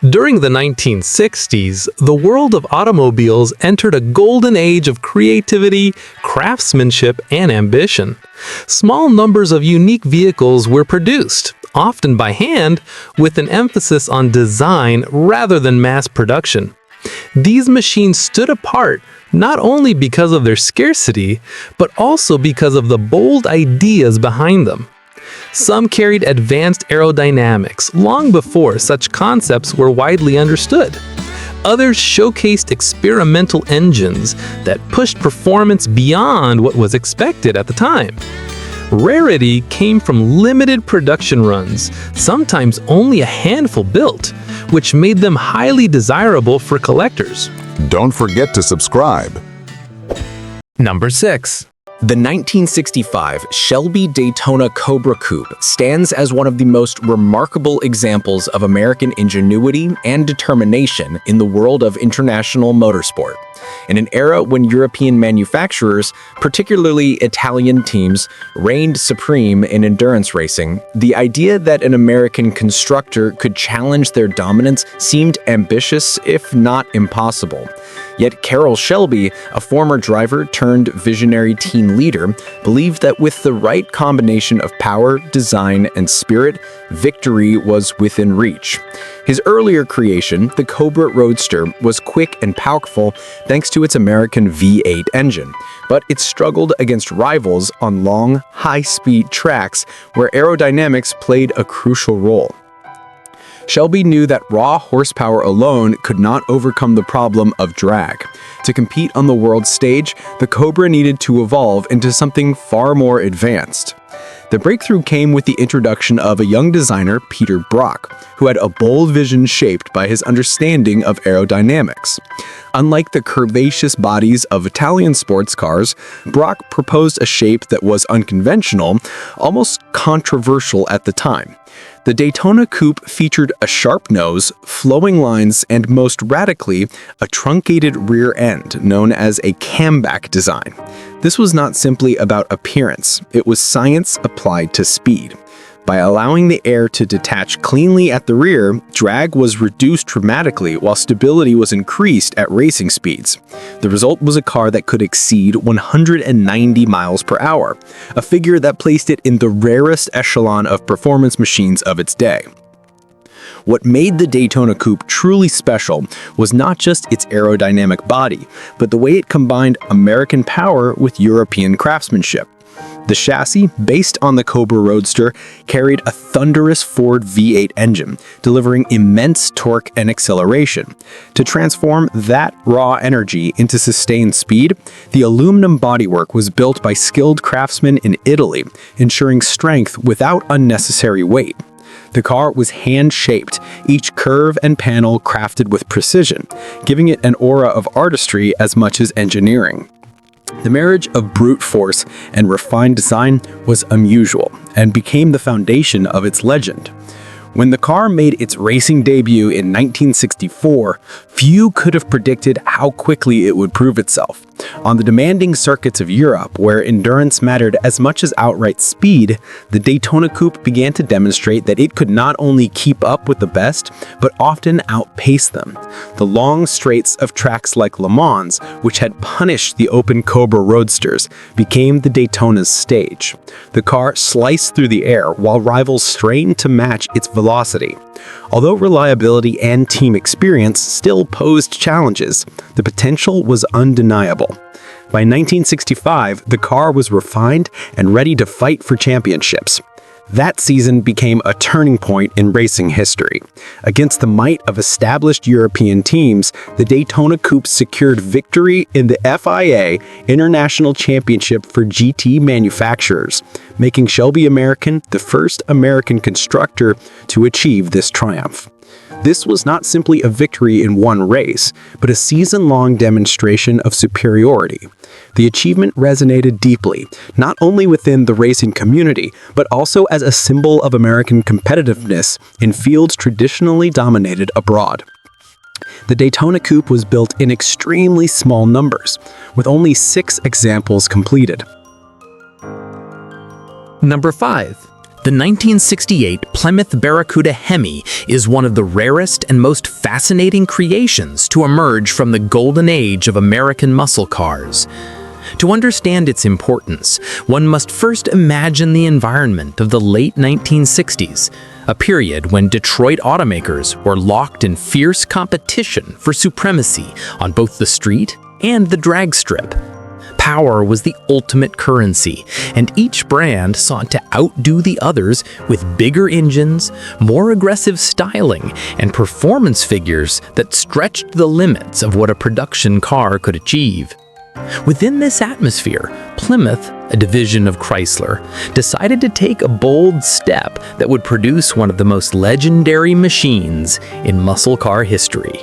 During the 1960s, the world of automobiles entered a golden age of creativity, craftsmanship, and ambition. Small numbers of unique vehicles were produced, often by hand, with an emphasis on design rather than mass production. These machines stood apart not only because of their scarcity, but also because of the bold ideas behind them. Some carried advanced aerodynamics long before such concepts were widely understood. Others showcased experimental engines that pushed performance beyond what was expected at the time. Rarity came from limited production runs, sometimes only a handful built, which made them highly desirable for collectors. Don't forget to subscribe. Number 6. The 1965 Shelby Daytona Cobra Coupe stands as one of the most remarkable examples of American ingenuity and determination in the world of international motorsport. In an era when European manufacturers, particularly Italian teams, reigned supreme in endurance racing, the idea that an American constructor could challenge their dominance seemed ambitious, if not impossible. Yet Carroll Shelby, a former driver turned visionary teen leader, believed that with the right combination of power, design, and spirit, victory was within reach. His earlier creation, the Cobra Roadster, was quick and powerful thanks to its American V8 engine, but it struggled against rivals on long, high-speed tracks where aerodynamics played a crucial role. Shelby knew that raw horsepower alone could not overcome the problem of drag. To compete on the world stage, the Cobra needed to evolve into something far more advanced. The breakthrough came with the introduction of a young designer, Peter Brock, who had a bold vision shaped by his understanding of aerodynamics. Unlike the curvaceous bodies of Italian sports cars, Brock proposed a shape that was unconventional, almost controversial at the time. The Daytona Coupe featured a sharp nose, flowing lines, and most radically, a truncated rear end known as a camback design. This was not simply about appearance, it was science applied to speed. By allowing the air to detach cleanly at the rear, drag was reduced dramatically while stability was increased at racing speeds. The result was a car that could exceed 190 miles per hour, a figure that placed it in the rarest echelon of performance machines of its day. What made the Daytona Coupe truly special was not just its aerodynamic body, but the way it combined American power with European craftsmanship. The chassis, based on the Cobra Roadster, carried a thunderous Ford V8 engine, delivering immense torque and acceleration. To transform that raw energy into sustained speed, the aluminum bodywork was built by skilled craftsmen in Italy, ensuring strength without unnecessary weight. The car was hand-shaped, each curve and panel crafted with precision, giving it an aura of artistry as much as engineering. The marriage of brute force and refined design was unusual and became the foundation of its legend. When the car made its racing debut in 1964, few could have predicted how quickly it would prove itself. On the demanding circuits of Europe, where endurance mattered as much as outright speed, the Daytona Coupe began to demonstrate that it could not only keep up with the best, but often outpace them. The long straights of tracks like Le Mans, which had punished the open Cobra Roadsters, became the Daytona's stage. The car sliced through the air while rivals strained to match its velocity. Although reliability and team experience still posed challenges, the potential was undeniable. By 1965, the car was refined and ready to fight for championships. That season became a turning point in racing history. Against the might of established European teams, the Daytona Coupe secured victory in the FIA International Championship for GT manufacturers, making Shelby American the first American constructor to achieve this triumph. This was not simply a victory in one race, but a season-long demonstration of superiority. The achievement resonated deeply, not only within the racing community, but also as a symbol of American competitiveness in fields traditionally dominated abroad. The Daytona Coupe was built in extremely small numbers, with only 6 examples completed. Number 5. The 1968 Plymouth Barracuda Hemi is one of the rarest and most fascinating creations to emerge from the golden age of American muscle cars. To understand its importance, one must first imagine the environment of the late 1960s, a period when Detroit automakers were locked in fierce competition for supremacy on both the street and the drag strip. Power was the ultimate currency, and each brand sought to outdo the others with bigger engines, more aggressive styling, and performance figures that stretched the limits of what a production car could achieve. Within this atmosphere, Plymouth, a division of Chrysler, decided to take a bold step that would produce one of the most legendary machines in muscle car history.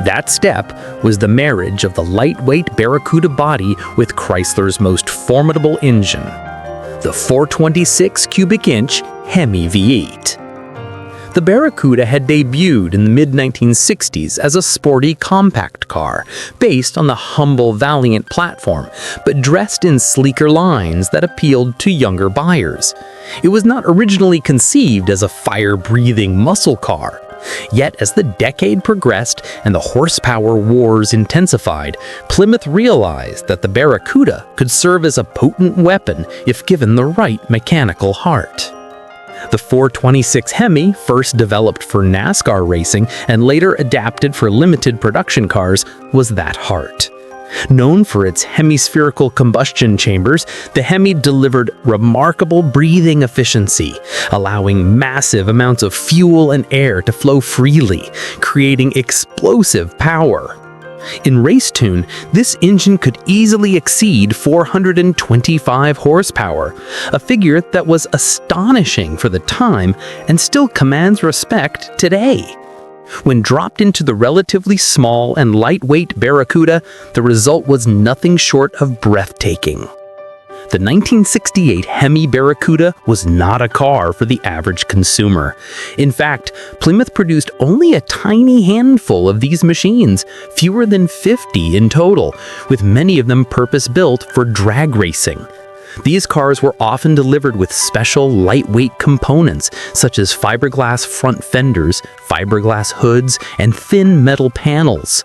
That step was the marriage of the lightweight Barracuda body with Chrysler's most formidable engine, the 426 cubic inch Hemi V8. The Barracuda had debuted in the mid-1960s as a sporty compact car, based on the humble Valiant platform, but dressed in sleeker lines that appealed to younger buyers. It was not originally conceived as a fire-breathing muscle car. Yet as the decade progressed and the horsepower wars intensified, Plymouth realized that the Barracuda could serve as a potent weapon if given the right mechanical heart. The 426 Hemi, first developed for NASCAR racing and later adapted for limited production cars, was that heart. Known for its hemispherical combustion chambers, the Hemi delivered remarkable breathing efficiency, allowing massive amounts of fuel and air to flow freely, creating explosive power. In race tune, this engine could easily exceed 425 horsepower, a figure that was astonishing for the time and still commands respect today. When dropped into the relatively small and lightweight Barracuda, the result was nothing short of breathtaking. The 1968 Hemi Barracuda was not a car for the average consumer. In fact, Plymouth produced only a tiny handful of these machines, fewer than 50 in total, with many of them purpose-built for drag racing. These cars were often delivered with special lightweight components such as fiberglass front fenders, fiberglass hoods, and thin metal panels.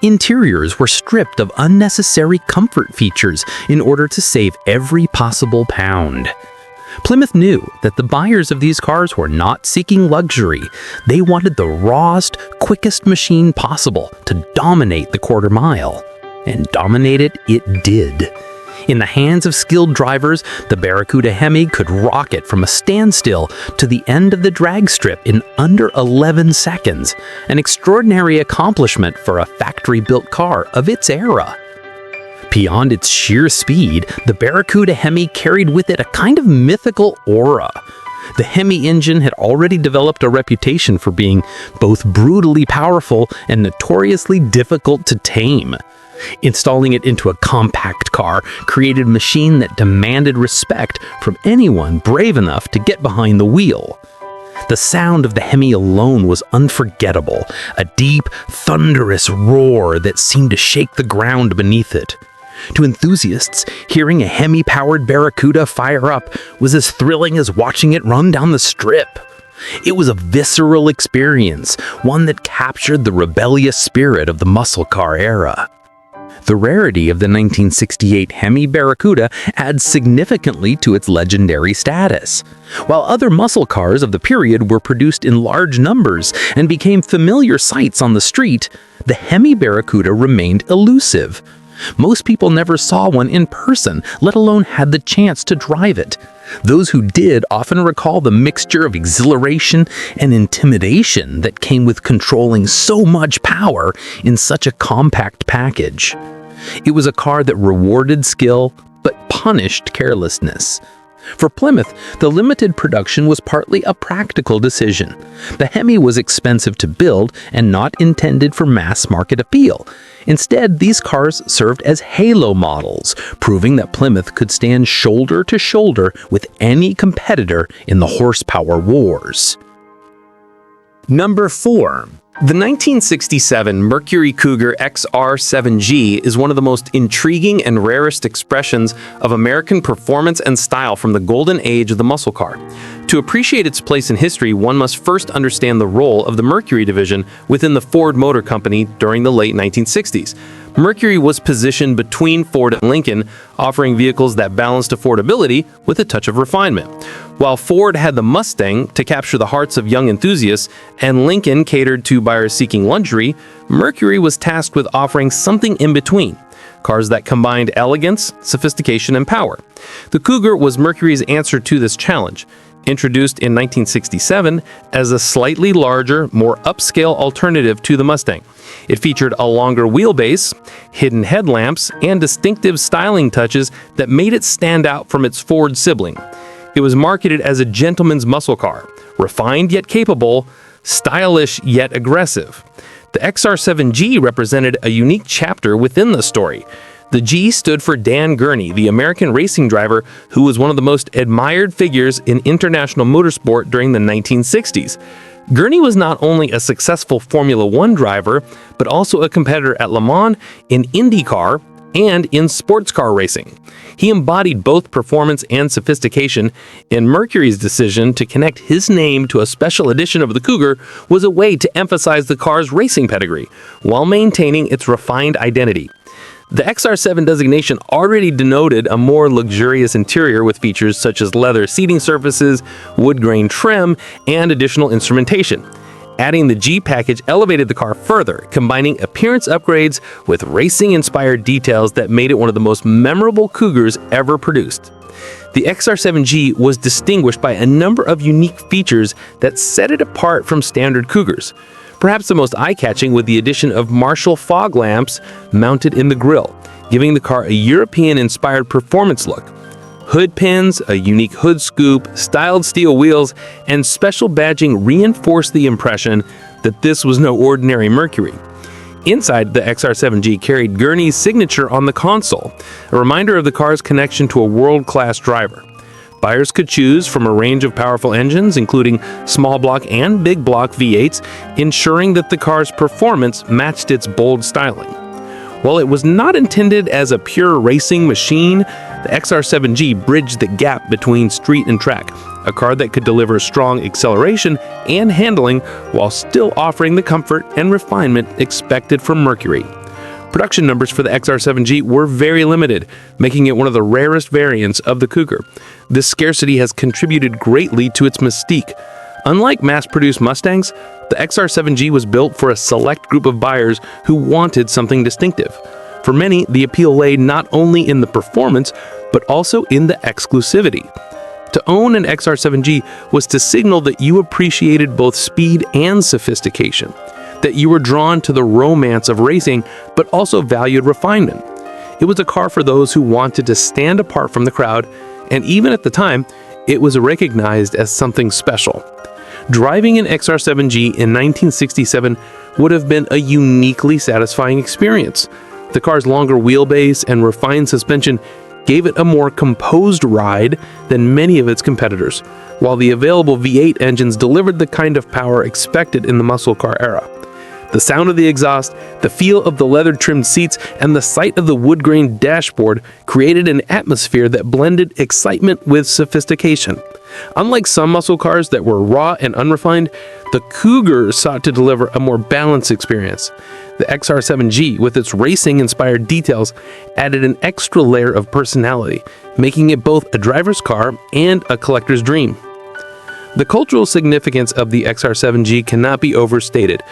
Interiors were stripped of unnecessary comfort features in order to save every possible pound. Plymouth knew that the buyers of these cars were not seeking luxury. They wanted the rawest, quickest machine possible to dominate the quarter mile. And dominate it did. In the hands of skilled drivers, the Barracuda Hemi could rocket from a standstill to the end of the drag strip in under 11 seconds, an extraordinary accomplishment for a factory-built car of its era. Beyond its sheer speed, the Barracuda Hemi carried with it a kind of mythical aura. The Hemi engine had already developed a reputation for being both brutally powerful and notoriously difficult to tame. Installing it into a compact car created a machine that demanded respect from anyone brave enough to get behind the wheel. The sound of the Hemi alone was unforgettable, a deep, thunderous roar that seemed to shake the ground beneath it. To enthusiasts, hearing a Hemi-powered Barracuda fire up was as thrilling as watching it run down the strip. It was a visceral experience, one that captured the rebellious spirit of the muscle car era. The rarity of the 1968 Hemi Barracuda adds significantly to its legendary status. While other muscle cars of the period were produced in large numbers and became familiar sights on the street, the Hemi Barracuda remained elusive. Most people never saw one in person, let alone had the chance to drive it. Those who did often recall the mixture of exhilaration and intimidation that came with controlling so much power in such a compact package. It was a car that rewarded skill but punished carelessness. For Plymouth, the limited production was partly a practical decision. The Hemi was expensive to build and not intended for mass market appeal. Instead, these cars served as halo models, proving that Plymouth could stand shoulder to shoulder with any competitor in the horsepower wars. Number 4. The 1967 Mercury Cougar XR7G is one of the most intriguing and rarest expressions of American performance and style from the golden age of the muscle car. To appreciate its place in history, one must first understand the role of the Mercury division within the Ford Motor Company during the late 1960s. Mercury was positioned between Ford and Lincoln, offering vehicles that balanced affordability with a touch of refinement. While Ford had the Mustang to capture the hearts of young enthusiasts, and Lincoln catered to buyers seeking luxury, Mercury was tasked with offering something in between. Cars that combined elegance, sophistication, and power. The Cougar was Mercury's answer to this challenge. Introduced in 1967 as a slightly larger, more upscale alternative to the Mustang. It featured a longer wheelbase, hidden headlamps, and distinctive styling touches that made it stand out from its Ford sibling. It was marketed as a gentleman's muscle car, refined yet capable, stylish yet aggressive. The XR7G represented a unique chapter within the story. The G stood for Dan Gurney, the American racing driver who was one of the most admired figures in international motorsport during the 1960s. Gurney was not only a successful Formula One driver, but also a competitor at Le Mans, in IndyCar, and in sports car racing. He embodied both performance and sophistication, and Mercury's decision to connect his name to a special edition of the Cougar was a way to emphasize the car's racing pedigree, while maintaining its refined identity. The XR7 designation already denoted a more luxurious interior with features such as leather seating surfaces, wood grain trim, and additional instrumentation. Adding the G package elevated the car further, combining appearance upgrades with racing-inspired details that made it one of the most memorable Cougars ever produced. The XR7G was distinguished by a number of unique features that set it apart from standard Cougars. Perhaps the most eye-catching with the addition of Marshall fog lamps mounted in the grille, giving the car a European-inspired performance look. Hood pins, a unique hood scoop, styled steel wheels, and special badging reinforced the impression that this was no ordinary Mercury. Inside, the XR7G carried Gurney's signature on the console, a reminder of the car's connection to a world-class driver. Buyers could choose from a range of powerful engines, including small block and big block V8s, ensuring that the car's performance matched its bold styling. While it was not intended as a pure racing machine, the XR7G bridged the gap between street and track, a car that could deliver strong acceleration and handling while still offering the comfort and refinement expected from Mercury. Production numbers for the XR7G were very limited, making it one of the rarest variants of the Cougar. This scarcity has contributed greatly to its mystique. Unlike mass-produced Mustangs, the XR7G was built for a select group of buyers who wanted something distinctive. For many, the appeal lay not only in the performance, but also in the exclusivity. To own an XR7G was to signal that you appreciated both speed and sophistication, that you were drawn to the romance of racing, but also valued refinement. It was a car for those who wanted to stand apart from the crowd, and even at the time, it was recognized as something special. Driving an XR7G in 1967 would have been a uniquely satisfying experience. The car's longer wheelbase and refined suspension gave it a more composed ride than many of its competitors, while the available V8 engines delivered the kind of power expected in the muscle car era. The sound of the exhaust, the feel of the leather-trimmed seats, and the sight of the wood-grain dashboard created an atmosphere that blended excitement with sophistication. Unlike some muscle cars that were raw and unrefined, the Cougar sought to deliver a more balanced experience. The XR7G, with its racing-inspired details, added an extra layer of personality, making it both a driver's car and a collector's dream. The cultural significance of the XR7G cannot be overstated.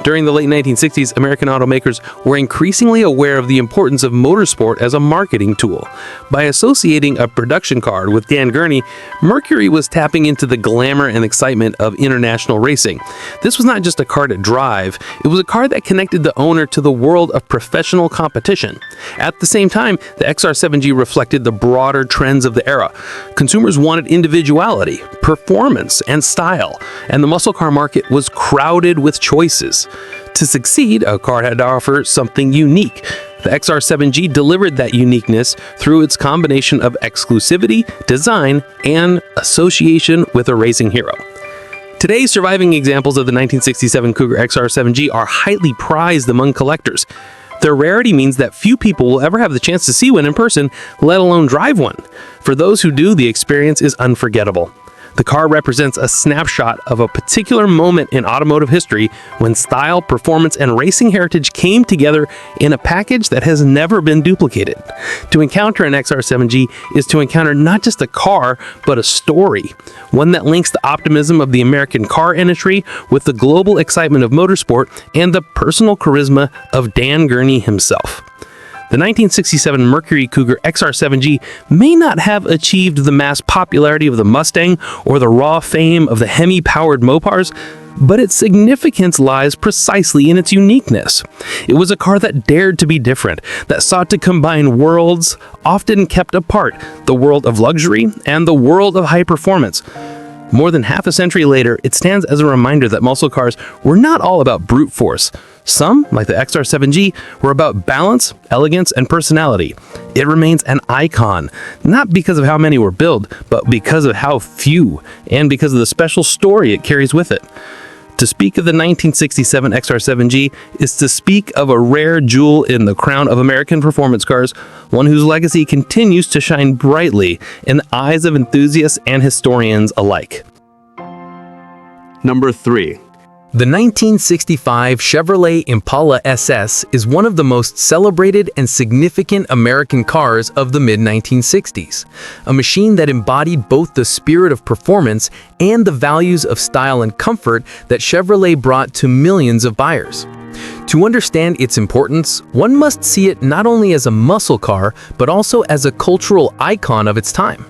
During the late 1960s, American automakers were increasingly aware of the importance of motorsport as a marketing tool. By associating a production car with Dan Gurney, Mercury was tapping into the glamour and excitement of international racing. This was not just a car to drive, it was a car that connected the owner to the world of professional competition. At the same time, the XR7G reflected the broader trends of the era. Consumers wanted individuality, performance, and style, and the muscle car market was crowded with choices. To succeed, a car had to offer something unique. The XR7G delivered that uniqueness through its combination of exclusivity, design, and association with a racing hero. Today's surviving examples of the 1967 Cougar XR7G are highly prized among collectors. Their rarity means that few people will ever have the chance to see one in person, let alone drive one. For those who do, the experience is unforgettable. The car represents a snapshot of a particular moment in automotive history when style, performance, and racing heritage came together in a package that has never been duplicated. To encounter an XR7G is to encounter not just a car, but a story. One that links the optimism of the American car industry with the global excitement of motorsport and the personal charisma of Dan Gurney himself. The 1967 Mercury Cougar XR7G may not have achieved the mass popularity of the Mustang or the raw fame of the Hemi-powered Mopars, but its significance lies precisely in its uniqueness. It was a car that dared to be different, that sought to combine worlds often kept apart, the world of luxury and the world of high performance. More than half a century later, it stands as a reminder that muscle cars were not all about brute force. Some, like the XR7G, were about balance, elegance, and personality. It remains an icon, not because of how many were built, but because of how few, and because of the special story it carries with it. To speak of the 1967 XR7G is to speak of a rare jewel in the crown of American performance cars, one whose legacy continues to shine brightly in the eyes of enthusiasts and historians alike. Number 3. The 1965 Chevrolet Impala SS is one of the most celebrated and significant American cars of the mid-1960s, a machine that embodied both the spirit of performance and the values of style and comfort that Chevrolet brought to millions of buyers. To understand its importance, one must see it not only as a muscle car, but also as a cultural icon of its time.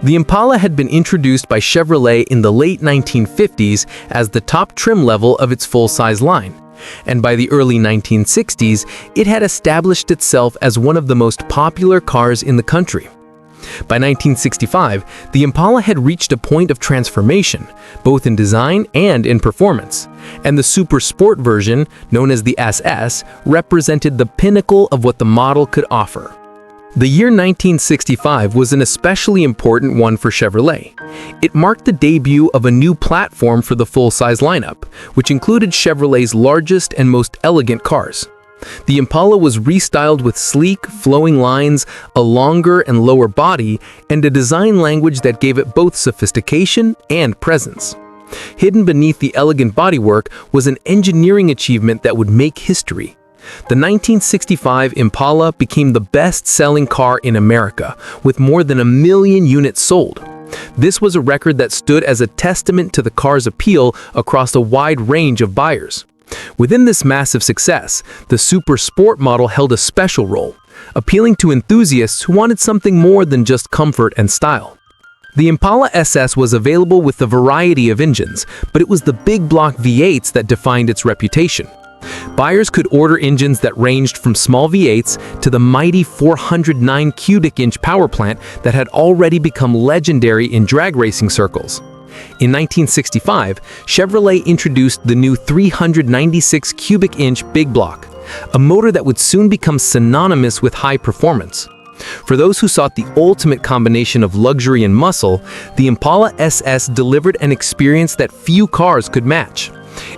The Impala had been introduced by Chevrolet in the late 1950s as the top trim level of its full-size line, and by the early 1960s, it had established itself as one of the most popular cars in the country. By 1965, the Impala had reached a point of transformation, both in design and in performance, and the super sport version, known as the SS, represented the pinnacle of what the model could offer. The year 1965 was an especially important one for Chevrolet. It marked the debut of a new platform for the full-size lineup, which included Chevrolet's largest and most elegant cars. The Impala was restyled with sleek, flowing lines, a longer and lower body, and a design language that gave it both sophistication and presence. Hidden beneath the elegant bodywork was an engineering achievement that would make history. The 1965 Impala became the best-selling car in America, with more than 1 million units sold. This was a record that stood as a testament to the car's appeal across a wide range of buyers. Within this massive success, the Super Sport model held a special role, appealing to enthusiasts who wanted something more than just comfort and style. The Impala SS was available with a variety of engines, but it was the big block V8s that defined its reputation. Buyers could order engines that ranged from small V8s to the mighty 409 cubic inch power plant that had already become legendary in drag racing circles. In 1965, Chevrolet introduced the new 396 cubic inch big block, a motor that would soon become synonymous with high performance. For those who sought the ultimate combination of luxury and muscle, the Impala SS delivered an experience that few cars could match.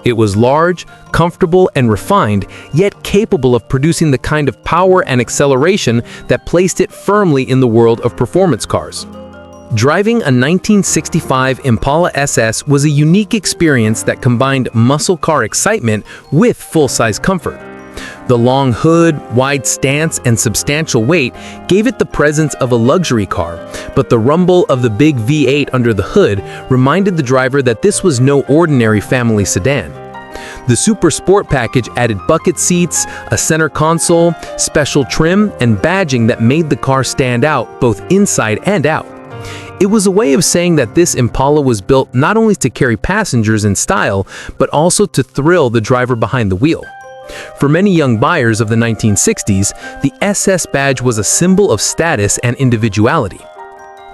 It was large, comfortable, and refined, yet capable of producing the kind of power and acceleration that placed it firmly in the world of performance cars. Driving a 1965 Impala SS was a unique experience that combined muscle car excitement with full-size comfort. The long hood, wide stance, and substantial weight gave it the presence of a luxury car, but the rumble of the big V8 under the hood reminded the driver that this was no ordinary family sedan. The Super Sport package added bucket seats, a center console, special trim, and badging that made the car stand out both inside and out. It was a way of saying that this Impala was built not only to carry passengers in style, but also to thrill the driver behind the wheel. For many young buyers of the 1960s, the SS badge was a symbol of status and individuality.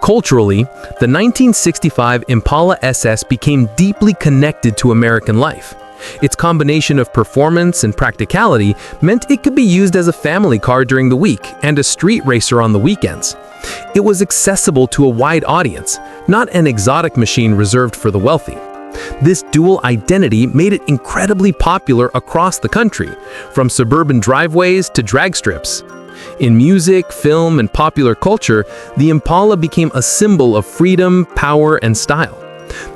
Culturally, the 1965 Impala SS became deeply connected to American life. Its combination of performance and practicality meant it could be used as a family car during the week and a street racer on the weekends. It was accessible to a wide audience, not an exotic machine reserved for the wealthy. This dual identity made it incredibly popular across the country, from suburban driveways to drag strips. In music, film, and popular culture, the Impala became a symbol of freedom, power, and style.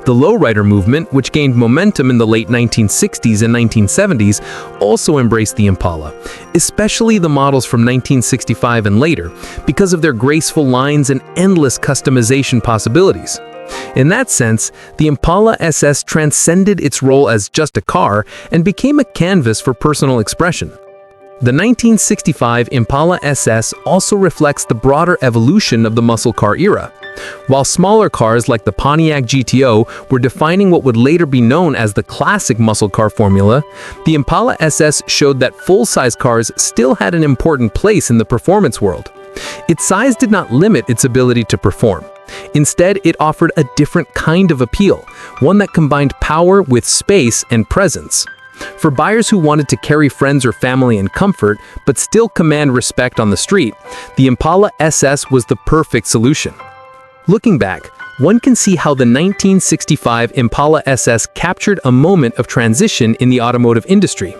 The lowrider movement, which gained momentum in the late 1960s and 1970s, also embraced the Impala, especially the models from 1965 and later, because of their graceful lines and endless customization possibilities. In that sense, the Impala SS transcended its role as just a car and became a canvas for personal expression. The 1965 Impala SS also reflects the broader evolution of the muscle car era. While smaller cars like the Pontiac GTO were defining what would later be known as the classic muscle car formula, the Impala SS showed that full-size cars still had an important place in the performance world. Its size did not limit its ability to perform. Instead, it offered a different kind of appeal, one that combined power with space and presence. For buyers who wanted to carry friends or family in comfort, but still command respect on the street, the Impala SS was the perfect solution. Looking back, one can see how the 1965 Impala SS captured a moment of transition in the automotive industry.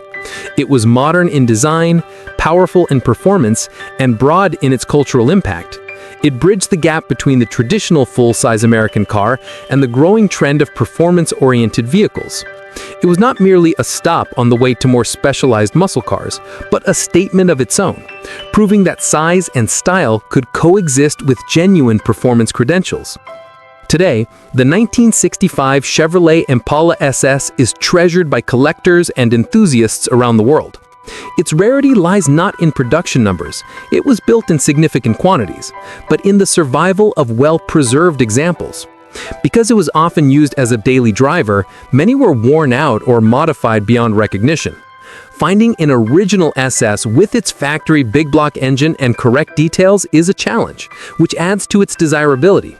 It was modern in design, powerful in performance, and broad in its cultural impact. It bridged the gap between the traditional full-size American car and the growing trend of performance-oriented vehicles. It was not merely a stop on the way to more specialized muscle cars, but a statement of its own, proving that size and style could coexist with genuine performance credentials. Today, the 1965 Chevrolet Impala SS is treasured by collectors and enthusiasts around the world. Its rarity lies not in production numbers, it was built in significant quantities, but in the survival of well-preserved examples. Because it was often used as a daily driver, many were worn out or modified beyond recognition. Finding an original SS with its factory big block engine and correct details is a challenge, which adds to its desirability.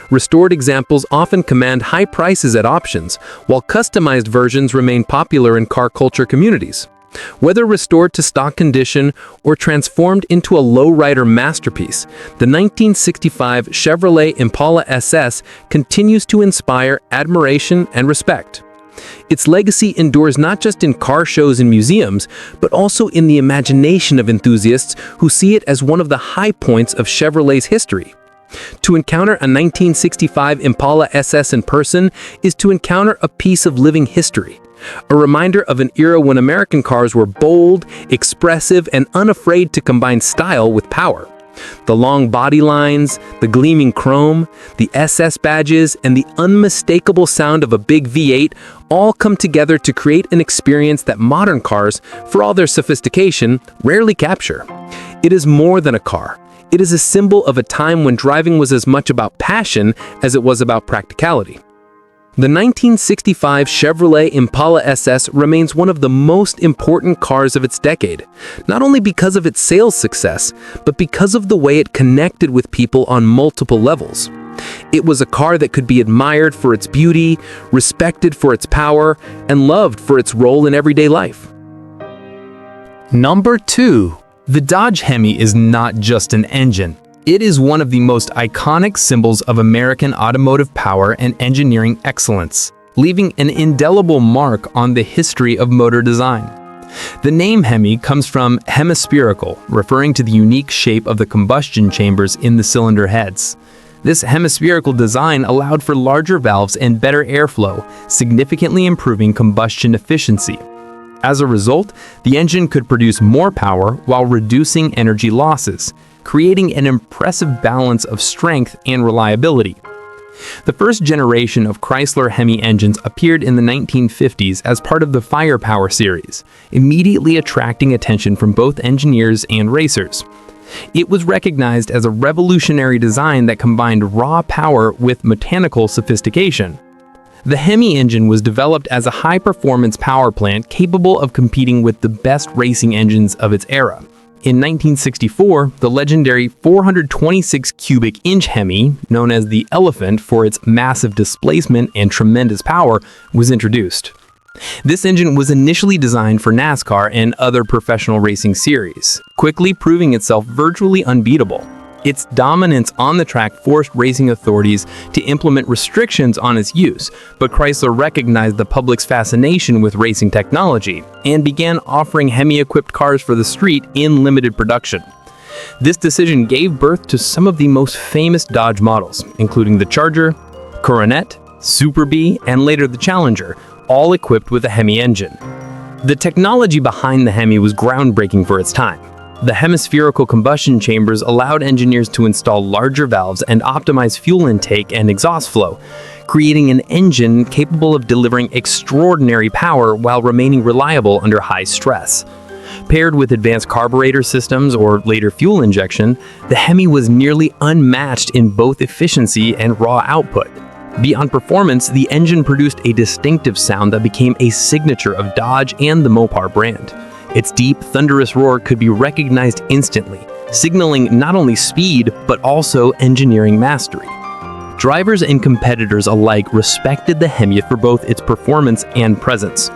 Restored examples often command high prices at auctions, while customized versions remain popular in car culture communities. Whether restored to stock condition or transformed into a lowrider masterpiece, the 1965 Chevrolet Impala SS continues to inspire admiration and respect. Its legacy endures not just in car shows and museums, but also in the imagination of enthusiasts who see it as one of the high points of Chevrolet's history. To encounter a 1965 Impala SS in person is to encounter a piece of living history. A reminder of an era when American cars were bold, expressive, and unafraid to combine style with power. The long body lines, the gleaming chrome, the SS badges, and the unmistakable sound of a big V8 all come together to create an experience that modern cars, for all their sophistication, rarely capture. It is more than a car. It is a symbol of a time when driving was as much about passion as it was about practicality. The 1965 Chevrolet Impala SS remains one of the most important cars of its decade, not only because of its sales success, but because of the way it connected with people on multiple levels. It was a car that could be admired for its beauty, respected for its power, and loved for its role in everyday life. Number 2. The Dodge Hemi is not just an engine. It is one of the most iconic symbols of American automotive power and engineering excellence, leaving an indelible mark on the history of motor design. The name Hemi comes from hemispherical, referring to the unique shape of the combustion chambers in the cylinder heads. This hemispherical design allowed for larger valves and better airflow, significantly improving combustion efficiency. As a result, the engine could produce more power while reducing energy losses, creating an impressive balance of strength and reliability. The first generation of Chrysler Hemi engines appeared in the 1950s as part of the Firepower series, immediately attracting attention from both engineers and racers. It was recognized as a revolutionary design that combined raw power with mechanical sophistication. The Hemi engine was developed as a high-performance power plant capable of competing with the best racing engines of its era. In 1964, the legendary 426 cubic inch Hemi, known as the Elephant for its massive displacement and tremendous power, was introduced. This engine was initially designed for NASCAR and other professional racing series, quickly proving itself virtually unbeatable. Its dominance on the track forced racing authorities to implement restrictions on its use, but Chrysler recognized the public's fascination with racing technology and began offering Hemi-equipped cars for the street in limited production. This decision gave birth to some of the most famous Dodge models, including the Charger, Coronet, Super Bee, and later the Challenger, all equipped with a Hemi engine. The technology behind the Hemi was groundbreaking for its time. The hemispherical combustion chambers allowed engineers to install larger valves and optimize fuel intake and exhaust flow, creating an engine capable of delivering extraordinary power while remaining reliable under high stress. Paired with advanced carburetor systems or later fuel injection, the Hemi was nearly unmatched in both efficiency and raw output. Beyond performance, the engine produced a distinctive sound that became a signature of Dodge and the Mopar brand. Its deep, thunderous roar could be recognized instantly, signaling not only speed, but also engineering mastery. Drivers and competitors alike respected the Hemi for both its performance and presence.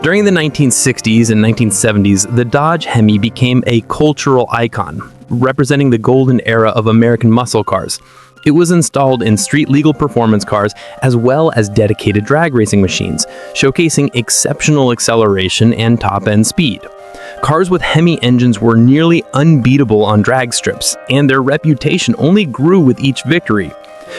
During the 1960s and 1970s, the Dodge Hemi became a cultural icon, representing the golden era of American muscle cars. It was installed in street-legal performance cars as well as dedicated drag racing machines, showcasing exceptional acceleration and top-end speed. Cars with Hemi engines were nearly unbeatable on drag strips, and their reputation only grew with each victory.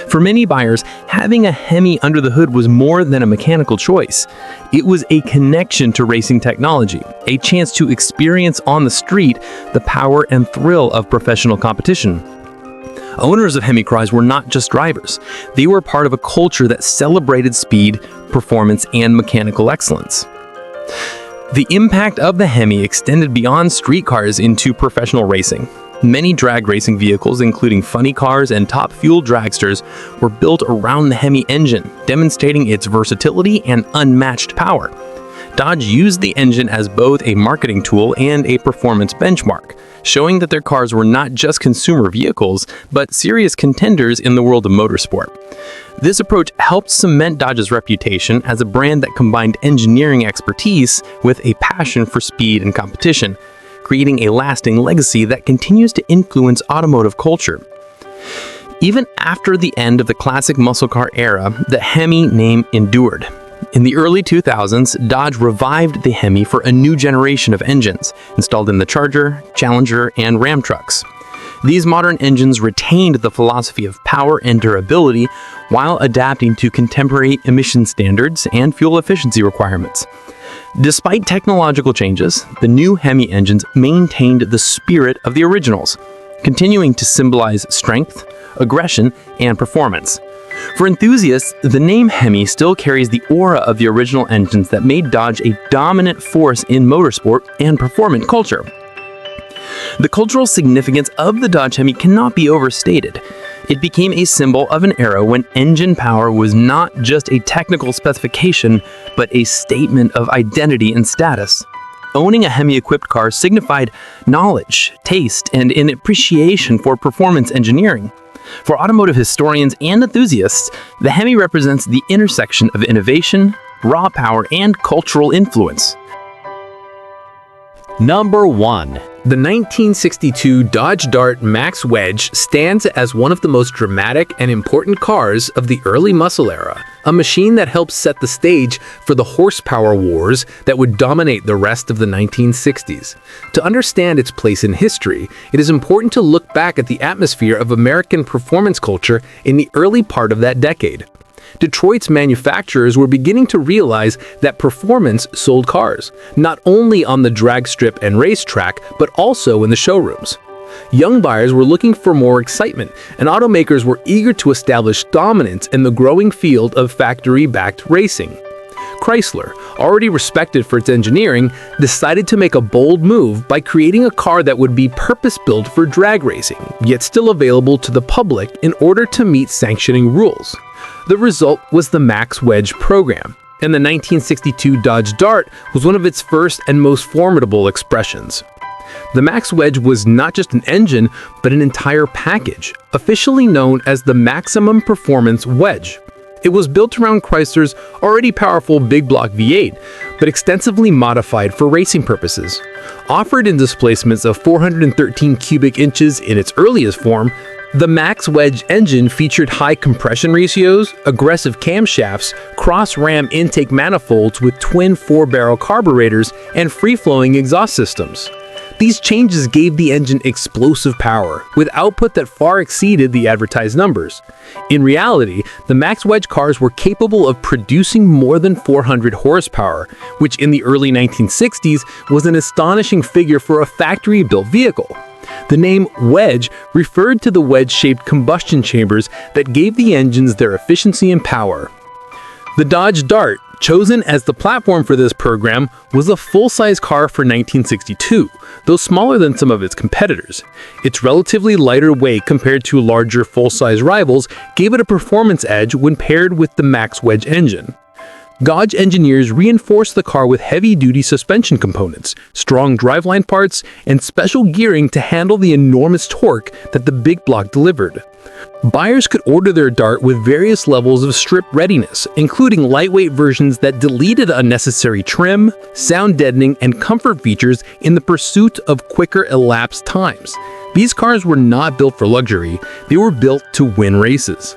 For many buyers, having a Hemi under the hood was more than a mechanical choice. It was a connection to racing technology, a chance to experience on the street the power and thrill of professional competition. Owners of Hemi cars were not just drivers. They were part of a culture that celebrated speed, performance, and mechanical excellence. The impact of the Hemi extended beyond street cars into professional racing. Many drag racing vehicles, including funny cars and top fuel dragsters, were built around the Hemi engine, demonstrating its versatility and unmatched power. Dodge used the engine as both a marketing tool and a performance benchmark, showing that their cars were not just consumer vehicles, but serious contenders in the world of motorsport. This approach helped cement Dodge's reputation as a brand that combined engineering expertise with a passion for speed and competition, creating a lasting legacy that continues to influence automotive culture. Even after the end of the classic muscle car era, the Hemi name endured. In the early 2000s, Dodge revived the Hemi for a new generation of engines, installed in the Charger, Challenger, and Ram trucks. These modern engines retained the philosophy of power and durability while adapting to contemporary emission standards and fuel efficiency requirements. Despite technological changes, the new Hemi engines maintained the spirit of the originals, continuing to symbolize strength, aggression, and performance. For enthusiasts, the name Hemi still carries the aura of the original engines that made Dodge a dominant force in motorsport and performance culture. The cultural significance of the Dodge Hemi cannot be overstated. It became a symbol of an era when engine power was not just a technical specification, but a statement of identity and status. Owning a Hemi-equipped car signified knowledge, taste, and an appreciation for performance engineering. For automotive historians and enthusiasts, the Hemi represents the intersection of innovation, raw power, and cultural influence. Number 1. The 1962 Dodge Dart Max Wedge stands as one of the most dramatic and important cars of the early muscle era, a machine that helped set the stage for the horsepower wars that would dominate the rest of the 1960s. To understand its place in history, it is important to look back at the atmosphere of American performance culture in the early part of that decade. Detroit's manufacturers were beginning to realize that performance sold cars, not only on the drag strip and racetrack, but also in the showrooms. Young buyers were looking for more excitement, and automakers were eager to establish dominance in the growing field of factory-backed racing. Chrysler, already respected for its engineering, decided to make a bold move by creating a car that would be purpose-built for drag racing, yet still available to the public in order to meet sanctioning rules. The result was the Max Wedge program, and the 1962 Dodge Dart was one of its first and most formidable expressions. The Max Wedge was not just an engine, but an entire package, officially known as the Maximum Performance Wedge. It was built around Chrysler's already powerful big block V8, but extensively modified for racing purposes. Offered in displacements of 413 cubic inches in its earliest form, the Max Wedge engine featured high compression ratios, aggressive camshafts, cross-ram intake manifolds with twin 4-barrel carburetors, and free-flowing exhaust systems. These changes gave the engine explosive power, with output that far exceeded the advertised numbers. In reality, the Max Wedge cars were capable of producing more than 400 horsepower, which in the early 1960s was an astonishing figure for a factory-built vehicle. The name Wedge referred to the wedge-shaped combustion chambers that gave the engines their efficiency and power. The Dodge Dart, chosen as the platform for this program, was a full-size car for 1962, though smaller than some of its competitors. Its relatively lighter weight compared to larger full-size rivals gave it a performance edge when paired with the Max Wedge engine. Dodge engineers reinforced the car with heavy-duty suspension components, strong driveline parts, and special gearing to handle the enormous torque that the big block delivered. Buyers could order their Dart with various levels of strip readiness, including lightweight versions that deleted unnecessary trim, sound deadening, and comfort features in the pursuit of quicker elapsed times. These cars were not built for luxury, they were built to win races.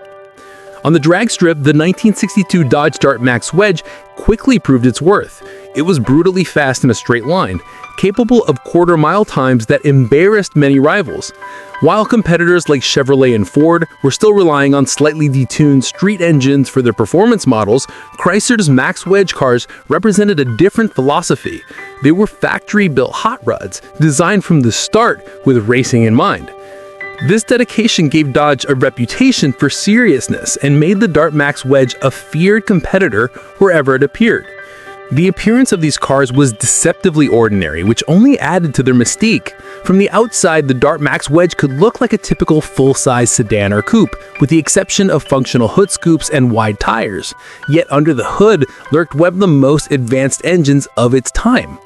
On the drag strip, the 1962 Dodge Dart Max Wedge quickly proved its worth. It was brutally fast in a straight line, capable of quarter-mile times that embarrassed many rivals. While competitors like Chevrolet and Ford were still relying on slightly detuned street engines for their performance models, Chrysler's Max Wedge cars represented a different philosophy. They were factory-built hot rods, designed from the start with racing in mind. This dedication gave Dodge a reputation for seriousness and made the Dart Max Wedge a feared competitor wherever it appeared. The appearance of these cars was deceptively ordinary, which only added to their mystique. From the outside, the Dart Max Wedge could look like a typical full-size sedan or coupe, with the exception of functional hood scoops and wide tires. Yet under the hood lurked one of the most advanced engines of its time.